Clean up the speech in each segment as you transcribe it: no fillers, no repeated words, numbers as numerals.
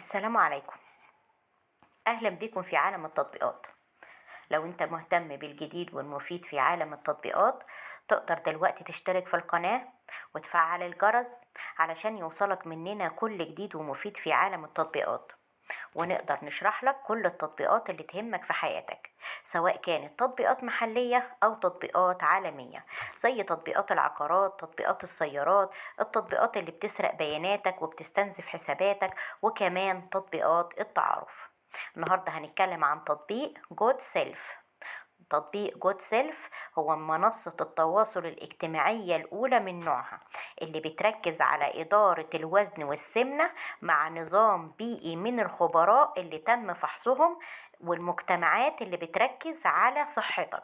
السلام عليكم. أهلا بكم في عالم التطبيقات. لو أنت مهتم بالجديد والمفيد في عالم التطبيقات، تقدر دلوقتي تشترك في القناة وتفعل الجرس علشان يوصلك مننا كل جديد ومفيد في عالم التطبيقات، ونقدر نشرح لك كل التطبيقات اللي تهمك في حياتك، سواء كانت تطبيقات محلية أو تطبيقات عالمية، زي تطبيقات العقارات، تطبيقات السيارات، التطبيقات اللي بتسرق بياناتك وبتستنزف حساباتك، وكمان تطبيقات التعارف. النهاردة هنتكلم عن تطبيق جود سيلف. تطبيق جود سيلف هو منصة التواصل الاجتماعية الأولى من نوعها، اللي بتركز على إدارة الوزن والسمنة مع نظام بيئي من الخبراء اللي تم فحصهم، والمجتمعات اللي بتركز على صحتك.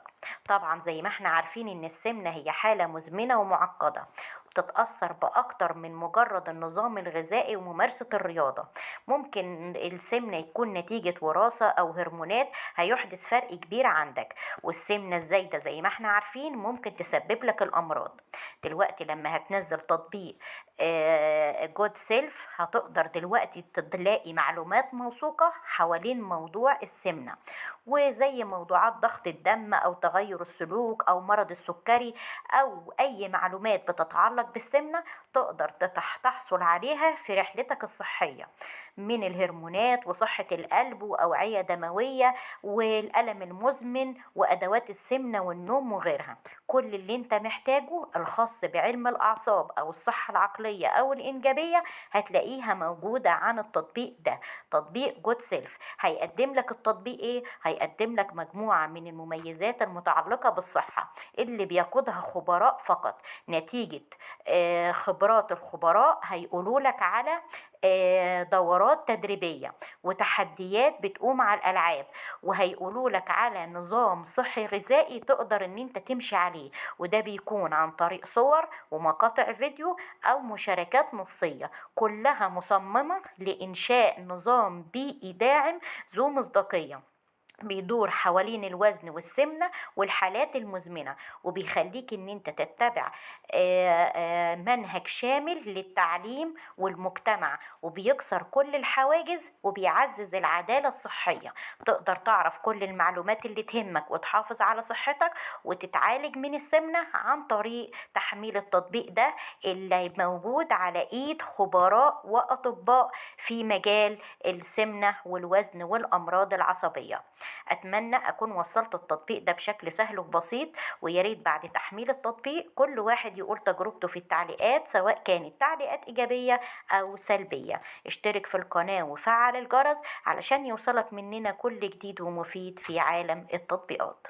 طبعا زي ما احنا عارفين ان السمنة هي حالة مزمنة ومعقدة، بتتأثر بأكتر من مجرد النظام الغذائي وممارسة الرياضة. ممكن السمنة يكون نتيجة وراثة أو هرمونات هيحدث فرق كبير عندك، والسمنة الزايدة زي ما احنا عارفين ممكن تسبب لك الأمراض. دلوقتي لما هتنزل تطبيق جود سيلف، هتقدر دلوقتي تلاقي معلومات موثوقة حوالين موضوع السمنة، وزي موضوعات ضغط الدم أو تغير السلوك أو مرض السكري أو أي معلومات بتتعلق بالسمنة، تقدر تحصل عليها في رحلتك الصحية، من الهرمونات وصحة القلب وأوعية دموية والألم المزمن وأدوات السمنة والنوم وغيرها. كل اللي انت محتاجه الخاص بعلم الأعصاب أو الصحة العقلية أو الإنجابية هتلاقيها موجودة عن التطبيق ده. تطبيق جود سيلف هيقدم لك التطبيق ايه؟ هيقدم لك مجموعة من المميزات المتعلقة بالصحة اللي بيقودها خبراء فقط، نتيجة خبرات الخبراء. هيقولوا لك على دورات تدريبية وتحديات بتقوم على الألعاب، وهيقولوا لك على نظام صحي غذائي تقدر ان انت تمشي عليه، وده بيكون عن طريق صور ومقاطع فيديو او مشاركات نصية، كلها مصممة لإنشاء نظام بيئي داعم ذو مصداقية، بيدور حوالين الوزن والسمنة والحالات المزمنة، وبيخليك ان انت تتبع منهج شامل للتعليم والمجتمع، وبيكسر كل الحواجز وبيعزز العدالة الصحية. تقدر تعرف كل المعلومات اللي تهمك وتحافظ على صحتك وتتعالج من السمنة عن طريق تحميل التطبيق ده، اللي موجود على ايد خبراء واطباء في مجال السمنة والوزن والامراض العصبية. اتمنى اكون وصلت التطبيق ده بشكل سهل وبسيط، وياريت بعد تحميل التطبيق كل واحد يقول تجربته في التعليقات، سواء كانت تعليقات ايجابية او سلبية. اشترك في القناة وفعل الجرس علشان يوصلك مننا كل جديد ومفيد في عالم التطبيقات.